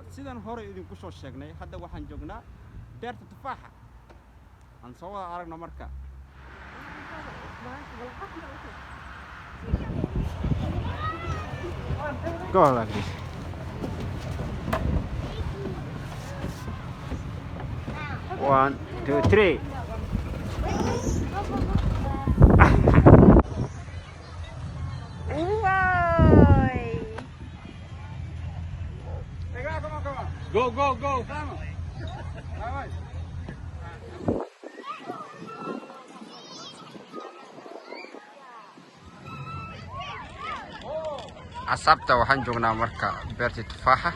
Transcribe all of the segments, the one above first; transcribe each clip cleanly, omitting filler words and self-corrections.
sidaan hore idinku soo sheegnay hadda waxaan joognaa beerta tufaaxa aan soo wada aragno marka go like this 1 2 3 Go, go, go! Vamos! Vai! Asabta waxaan joognaa marka beerta tufaaxa.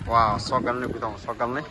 Waa soo galnay gudaha soo galnay.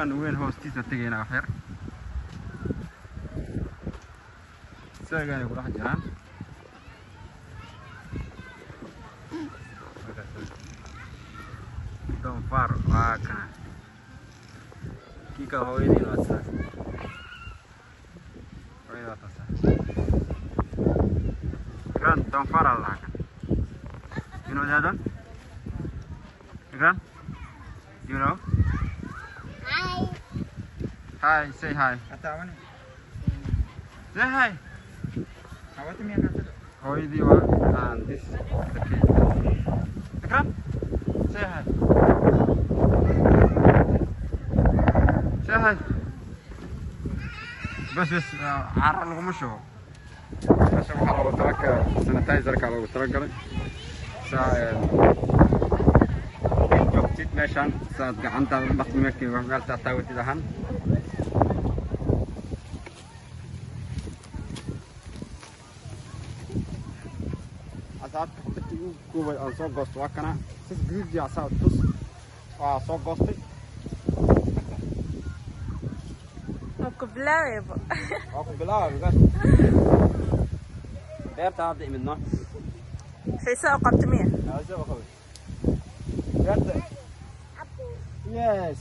kan weyn hoostiisa tagaynaa xeer saagaani ku dhex jiraan donfar waa kana kika hooyadii waa saas hooyada taasa gran donfar Allah kan you know that one gran you know Hi, say hi. Kata mana? Say hi. Awak tu mana kata? How is you? And this the kid. Ikram, say hi. Say hi. بس عار لغو مشو بس waxaa lagu talagalay sanitizer-ka lagu talagalay joogtid meeshan saad gacantaada u dhaqmi markii meel taawatid ahaan asaabta dadkii ugu koobay aan soo goosto waa kana sis grid ya asaab tus waa soo goostay ku bilaabay waa ku bilaabay gas beerta hadda imidno xiiso qabtamiya xiiso qabtamiya beerta yes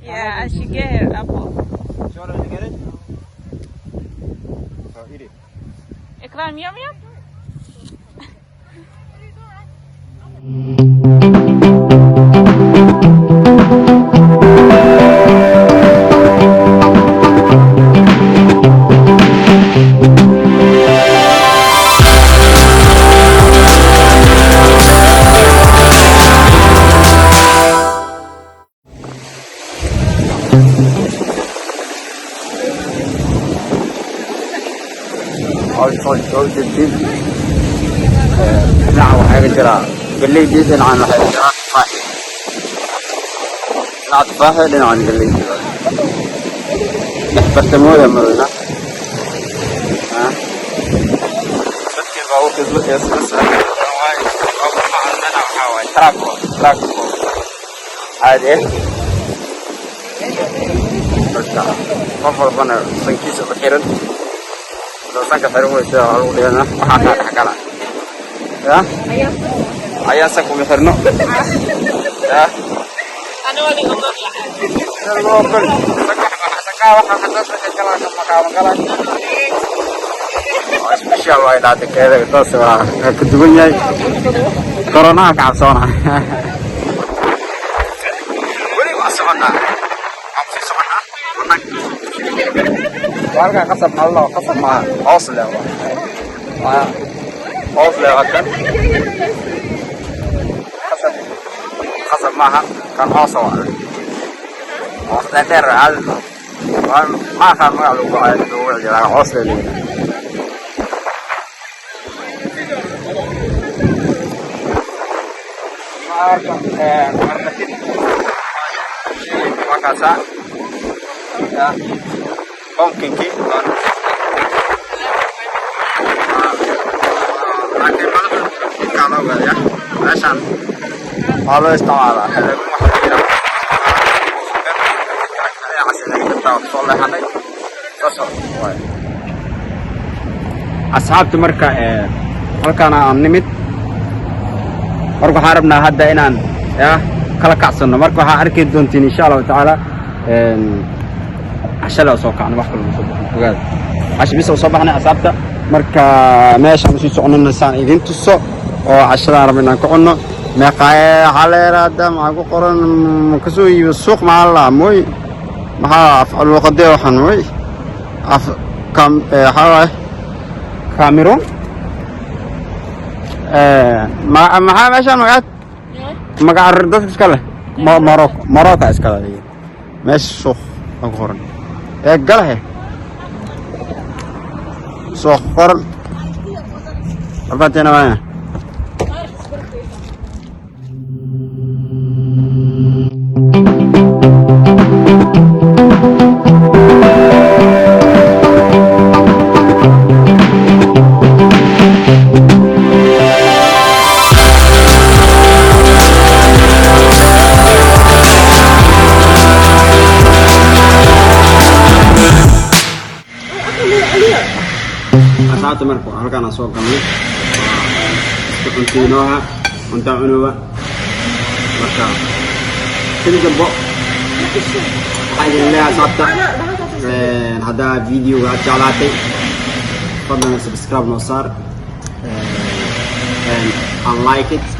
yeah she get her apple sure you get it so eat it Ikram yum yum نعم وحاجة جرا قلي جدا عن وحاجة جرا تفاح لا تفاح لنا عن قلي نحبرتمو يا مرنا ها بتكي باو كذبت يا سلسة أو ما عندنا وحاوي تراكو عادي مفر بنا سنكيس بحيرن لو سانك فرمو يسير على ولينا وحاكا حكانا يا ayah saya kumi herno ya anu wali ngomong lah ngomong sakawak kata sekala sama kawan-kawan spesial wae tadi kere itu soal keduanya corona kabsona boleh masukna absi sona warga kasab Allah kasab ma asla wa asla akan خصب معها كان عاصوا وقت دير على ما كان معلوم على الوعي على عاصل لي مكاسا ممكن كي لكن ما كانوا يا عشان هذا استعمال هذا أصحابتي مركا halkaan aan nimid marka waxaan rabnaa hadda inaan kala kacsano marka waxaan arki doontiin insha Allah taala ashada soo kacno wax kale soo ogaad ashbisa soo baxnay asxaabta marka meeshaan sii soconayna saan idin tuso oo ashada rabnaa ku cunno meeqay haleerada ma ku qoran ka soo iibo suuq ma la mooy maxaa afcal waqti waxan mooy af kam hawa Cameroon ما ماشي مقعد مقعد ردت اسكاله مراكو اسكاله ماشي سوق قرن قاله سوق قرن عرفتنا وين أصحابتي مركو halkaan aan soo galnay cuntiinoha cunta cunuba marka kaliya bo ayay asxaabta hada video ga jeclaatay fadlan subscribe noo saar and like it